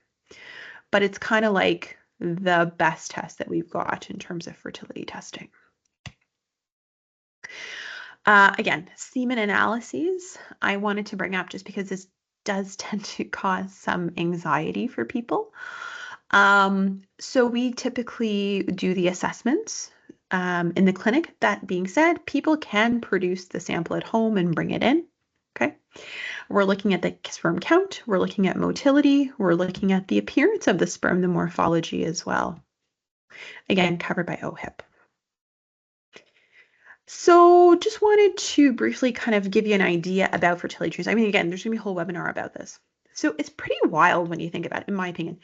But it's kind of like the best test that we've got in terms of fertility testing. Again, semen analyses, I wanted to bring up just because this does tend to cause some anxiety for people. So we typically do the assessments in the clinic. That being said, people can produce the sample at home and bring it in. Okay. We're looking at the sperm count. We're looking at motility. We're looking at the appearance of the sperm, the morphology as well. Again, covered by OHIP. So just wanted to briefly kind of give you an idea about fertility trees. I mean, again, there's going to be a whole webinar about this. So it's pretty wild when you think about it, in my opinion.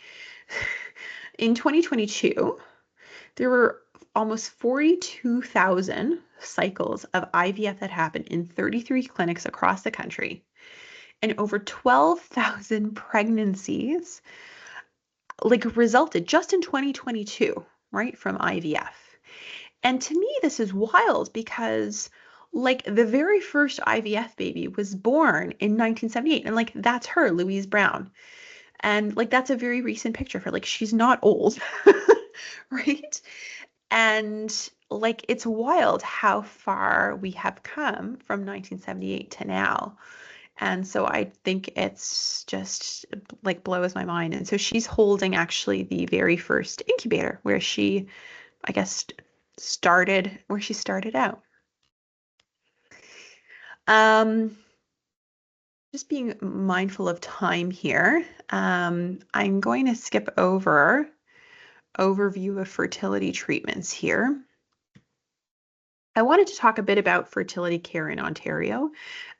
In 2022, there were almost 42,000 cycles of IVF that happened in 33 clinics across the country, and over 12,000 pregnancies resulted just in 2022, right, from IVF. And to me, this is wild because the very first IVF baby was born in 1978, and that's her, Louise Brown. And that's a very recent picture of her. She's not old, right? And it's wild how far we have come from 1978 to now. And so I think it's just blows my mind. And so she's holding actually the very first incubator where she, I guess, started out. Just being mindful of time here, I'm going to skip over overview of fertility treatments here. I wanted to talk a bit about fertility care in Ontario.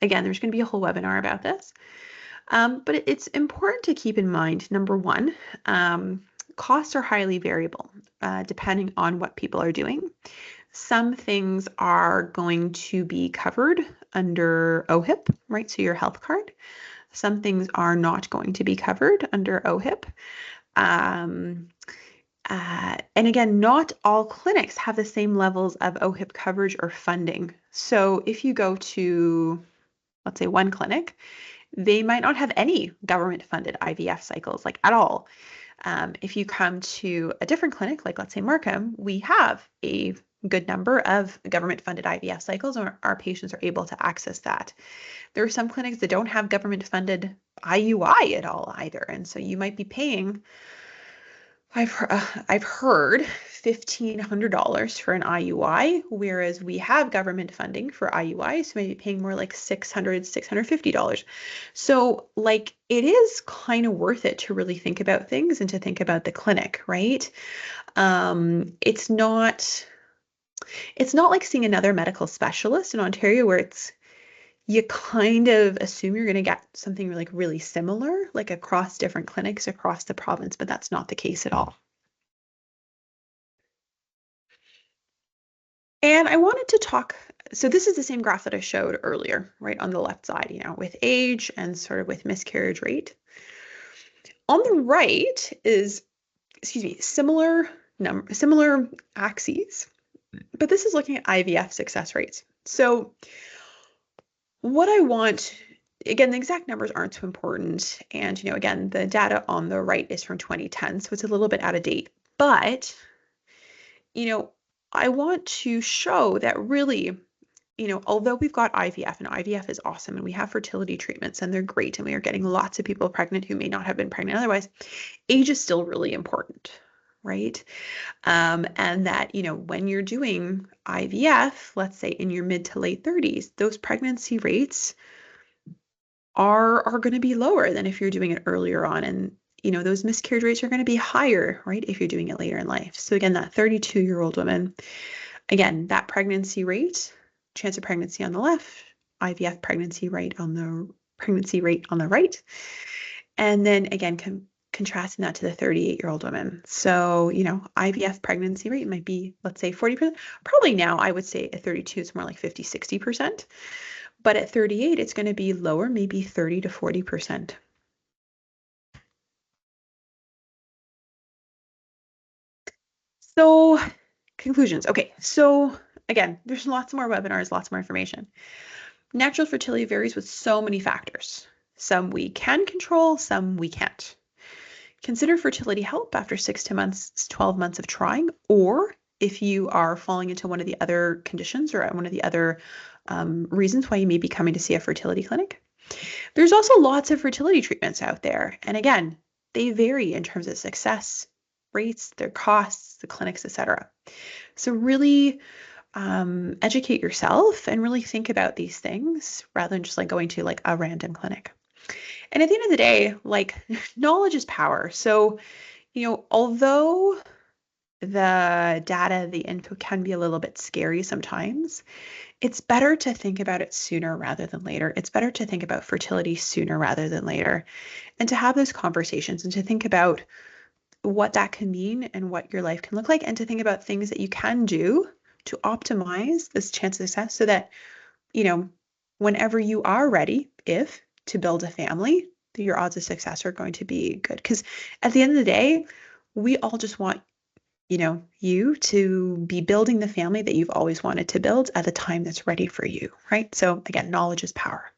Again, there's going to be a whole webinar about this. But it's important to keep in mind, number one, costs are highly variable depending on what people are doing. Some things are going to be covered under OHIP, right? So your health card. Some things are not going to be covered under OHIP. And again, not all clinics have the same levels of OHIP coverage or funding. So if you go to, let's say, one clinic, they might not have any government-funded IVF cycles, at all. If you come to a different clinic, let's say Markham, we have a good number of government-funded IVF cycles, and our patients are able to access that. There are some clinics that don't have government-funded IUI at all either, and so you might be paying, I've heard $1,500 for an IUI, whereas we have government funding for IUI, so maybe paying more like $600, $650. So it is kind of worth it to really think about things and to think about the clinic, right? It's not like seeing another medical specialist in Ontario where you kind of assume you're going to get something really similar, across different clinics across the province, but that's not the case at all. And I wanted to talk, so this is the same graph that I showed earlier, right, on the left side, with age and sort of with miscarriage rate. On the right is, similar axes, but this is looking at IVF success rates. So what I want, again, the exact numbers aren't so important. And, again, the data on the right is from 2010, so it's a little bit out of date. But, I want to show that really, although we've got IVF and IVF is awesome and we have fertility treatments and they're great and we are getting lots of people pregnant who may not have been pregnant otherwise, age is still really important, right? And that, when you're doing IVF, let's say in your mid to late 30s, those pregnancy rates are going to be lower than if you're doing it earlier on. And, those miscarriage rates are going to be higher, right, if you're doing it later in life. So again, that 32-year-old woman, again, that pregnancy rate, chance of pregnancy on the left, IVF pregnancy rate on the right. And then again, contrasting that to the 38-year-old woman. So, IVF pregnancy rate might be, let's say 40%. Probably now I would say at 32, it's more like 50, 60%. But at 38, it's going to be lower, maybe 30 to 40%. So conclusions. Okay, so again, there's lots more webinars, lots more information. Natural fertility varies with so many factors. Some we can control, some we can't. Consider fertility help after 6 to 12 months of trying, or if you are falling into one of the other conditions or one of the other reasons why you may be coming to see a fertility clinic. There's also lots of fertility treatments out there. And again, they vary in terms of success rates, their costs, the clinics, etc. So really educate yourself and really think about these things rather than just like going to like a random clinic. And at the end of the day, like knowledge is power. So, although the data, the info can be a little bit scary sometimes, it's better to think about it sooner rather than later. It's better to think about fertility sooner rather than later and to have those conversations and to think about what that can mean and what your life can look like and to think about things that you can do to optimize this chance of success so that, whenever you are ready, to build a family, your odds of success are going to be good. Because at the end of the day, we all just want, you to be building the family that you've always wanted to build at the time that's ready for you, right? So again, knowledge is power.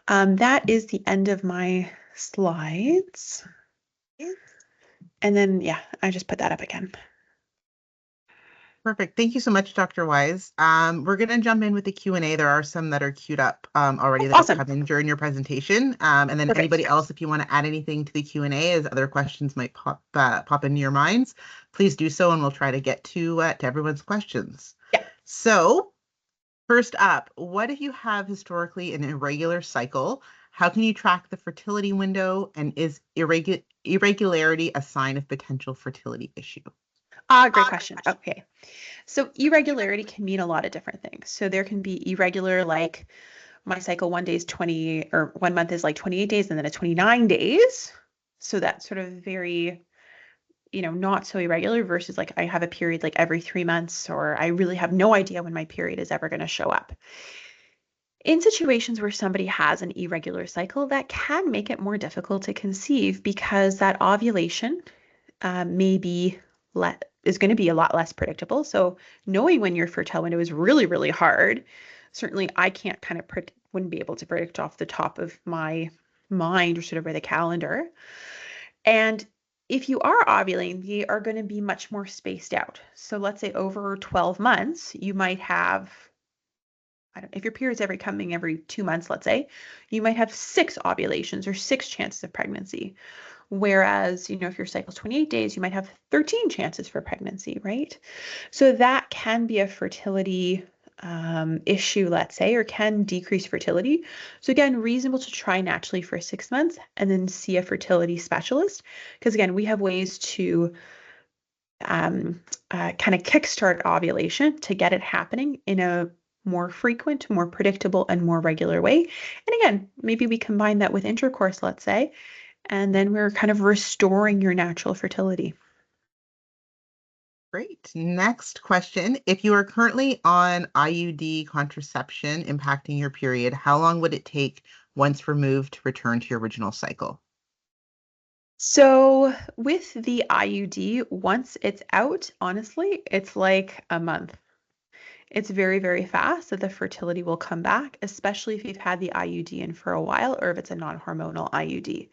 That is the end of my slides. And then, yeah, I just put that up again. Perfect. Thank you so much, Dr. Wise. We're going to jump in with the Q&A. There are some that are queued up already that Awesome. have come in during your presentation. And then Perfect. anybody else, if you want to add anything to the Q&A as other questions might pop into your minds, please do so and we'll try to get to everyone's questions. Yeah. So first up, what if you have historically an irregular cycle? How can you track the fertility window, and is irregularity a sign of potential fertility issue? Great question. Okay. So irregularity can mean a lot of different things. So there can be irregular, like my cycle 1 day is 20, or 1 month is like 28 days and then it's 29 days. So that's sort of very, not so irregular versus like I have a period like every 3 months, or I really have no idea when my period is ever going to show up. In situations where somebody has an irregular cycle, that can make it more difficult to conceive because that ovulation is going to be a lot less predictable. So knowing when your fertile window is really, really hard. Certainly I can't wouldn't be able to predict off the top of my mind or sort of by the calendar. And if you are ovulating, they are going to be much more spaced out. So let's say over 12 months, you might have, if your period's coming every 2 months, let's say, you might have 6 ovulations or 6 chances of pregnancy. Whereas, if your cycle's 28 days, you might have 13 chances for pregnancy, right? So that can be a fertility issue, let's say, or can decrease fertility. So again, reasonable to try naturally for 6 months and then see a fertility specialist. Because again, we have ways to kind of kickstart ovulation to get it happening in a more frequent, more predictable, and more regular way. And again, maybe we combine that with intercourse, let's say, and then we're kind of restoring your natural fertility. Great. Next question. If you are currently on IUD contraception impacting your period, how long would it take once removed to return to your original cycle? So with the IUD, once it's out, honestly, it's like a month. It's very, very fast that the fertility will come back, especially if you've had the IUD in for a while or if it's a non-hormonal IUD.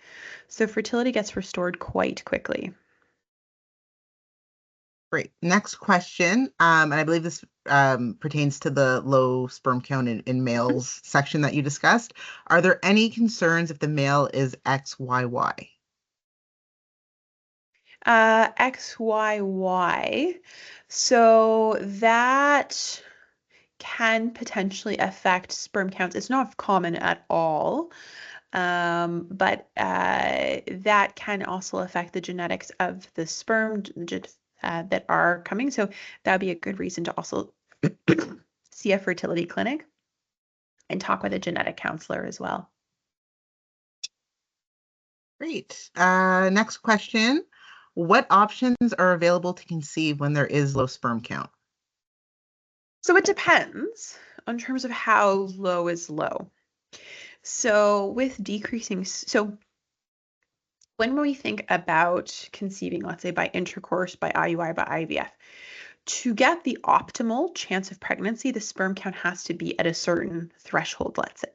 So fertility gets restored quite quickly. Great. Next question, and I believe this pertains to the low sperm count in males section that you discussed. Are there any concerns if the male is XYY? XYY. So that can potentially affect sperm counts. It's not common at all, but that can also affect the genetics of the sperm that are coming. So that would be a good reason to also see a fertility clinic and talk with a genetic counselor as well. Great. Next question. What options are available to conceive when there is low sperm count? So it depends on terms of how low is low. So with decreasing, so when we think about conceiving, let's say by intercourse, by IUI, by IVF, to get the optimal chance of pregnancy, the sperm count has to be at a certain threshold, let's say.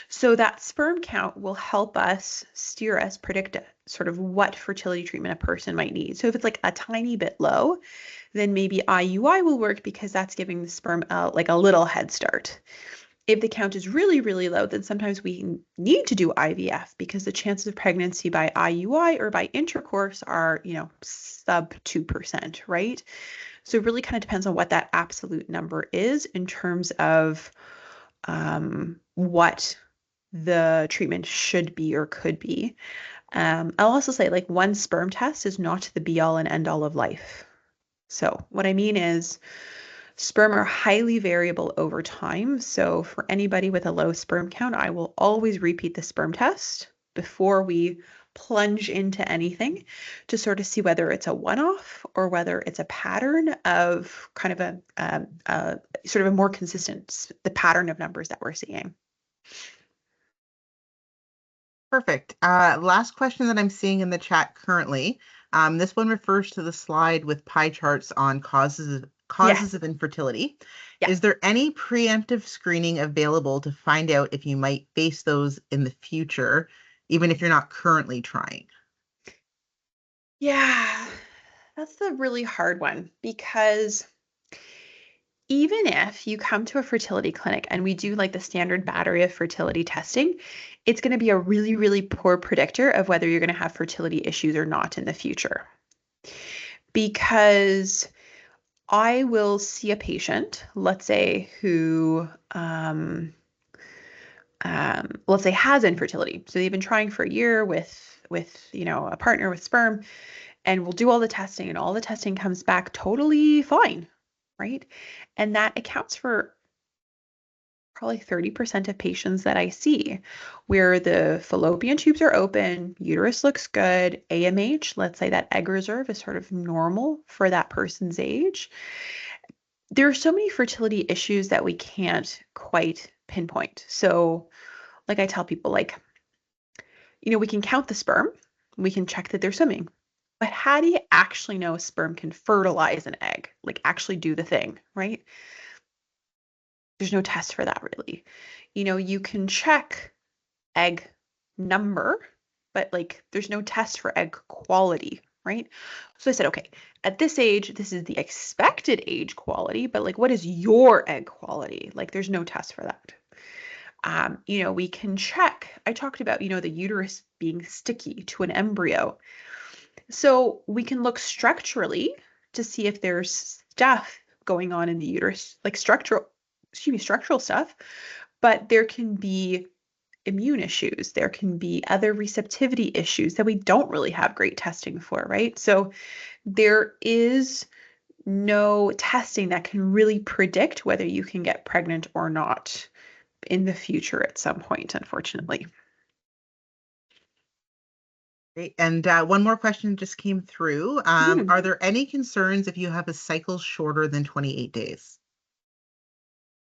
So that sperm count will help us steer us, predict sort of what fertility treatment a person might need. So if it's like a tiny bit low, then maybe IUI will work because that's giving the sperm like a little head start. If the count is really, really low, then sometimes we need to do IVF because the chances of pregnancy by IUI or by intercourse are, sub 2%, right? So it really kind of depends on what that absolute number is in terms of what the treatment should be or could be. I'll also say like one sperm test is not the be all and end all of life. So what I mean is sperm are highly variable over time. So for anybody with a low sperm count, I will always repeat the sperm test before we plunge into anything to sort of see whether it's a one-off or whether it's a pattern of kind of a sort of a more consistent, the pattern of numbers that we're seeing. Perfect. Last question that I'm seeing in the chat currently. This one refers to the slide with pie charts on causes of infertility. Yeah. Is there any preemptive screening available to find out if you might face those in the future, even if you're not currently trying? Yeah, that's the really hard one because even if you come to a fertility clinic and we do like the standard battery of fertility testing, it's going to be a really, really poor predictor of whether you're going to have fertility issues or not in the future. Because I will see a patient, let's say, who, let's say, has infertility. So they've been trying for a year with a partner with sperm, and we'll do all the testing, and all the testing comes back totally fine, right? And that accounts for probably 30% of patients that I see where the fallopian tubes are open, uterus looks good, AMH, let's say that egg reserve is sort of normal for that person's age. There are so many fertility issues that we can't quite pinpoint. So like I tell people, we can count the sperm, we can check that they're swimming, but how do you actually know a sperm can fertilize an egg, like actually do the thing, right? There's no test for that really. You can check egg number, but there's no test for egg quality, right? So I said, okay, at this age, this is the expected age quality, but what is your egg quality? There's no test for that. We can check. I talked about, the uterus being sticky to an embryo. So we can look structurally to see if there's stuff going on in the uterus, structural stuff, but there can be immune issues. There can be other receptivity issues that we don't really have great testing for, right? So there is no testing that can really predict whether you can get pregnant or not in the future at some point, unfortunately. Great. And one more question just came through. Are there any concerns if you have a cycle shorter than 28 days?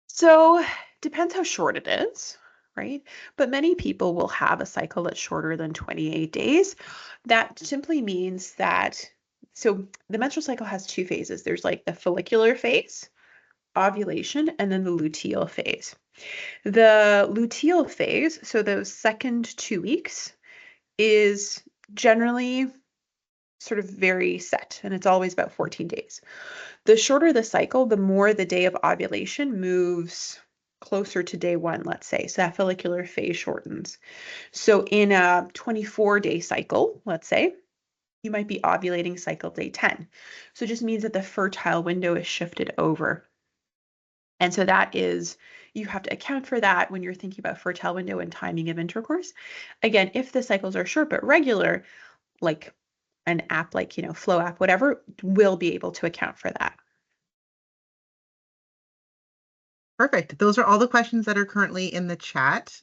So depends how short it is, right? But many people will have a cycle that's shorter than 28 days. That simply means that, so the menstrual cycle has two phases. There's the follicular phase, ovulation, and then the luteal phase. The luteal phase, so those second 2 weeks, is generally sort of very set, and it's always about 14 days. The shorter the cycle, the more the day of ovulation moves closer to day 1, let's say. So that follicular phase shortens. So in a 24-day cycle, let's say, you might be ovulating cycle day 10. So it just means that the fertile window is shifted over. And so that is, you have to account for that when you're thinking about fertile window and timing of intercourse. Again, if the cycles are short but regular, like an app like, Flow app, whatever, will be able to account for that. Perfect. Those are all the questions that are currently in the chat.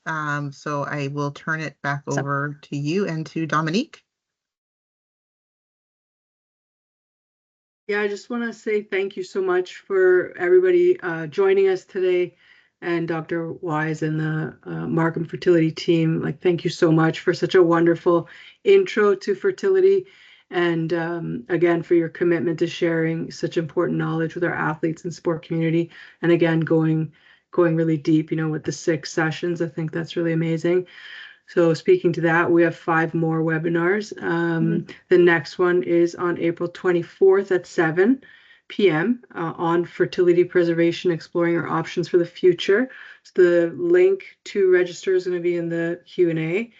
So I will turn it back over to you and to Dominique. Yeah, I just want to say thank you so much for everybody joining us today, and Dr. Wise and the Markham fertility team. Like, thank you so much for such a wonderful intro to fertility, and again, for your commitment to sharing such important knowledge with our athletes and sport community. And again, going really deep, with the 6 sessions. I think that's really amazing. So speaking to that, we have 5 more webinars. The next one is on April 24th at 7 p.m. On fertility preservation, exploring our options for the future. So the link to register is going to be in the Q&A.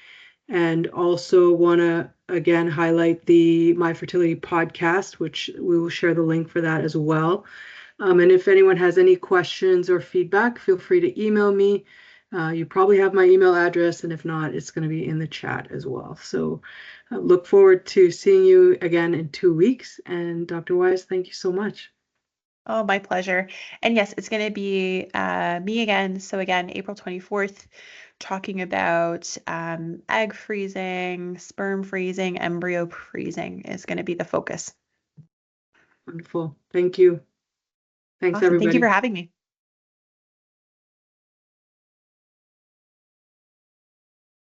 And also want to, again, highlight the My Fertility podcast, which we will share the link for that as well. And if anyone has any questions or feedback, feel free to email me. You probably have my email address, and if not, it's going to be in the chat as well. So look forward to seeing you again in 2 weeks. And Dr. Wise, thank you so much. Oh, my pleasure. And yes, it's going to be me again. So again, April 24th, talking about egg freezing, sperm freezing, embryo freezing is going to be the focus. Wonderful. Thank you. Thanks, Awesome. everybody. Thank you for having me.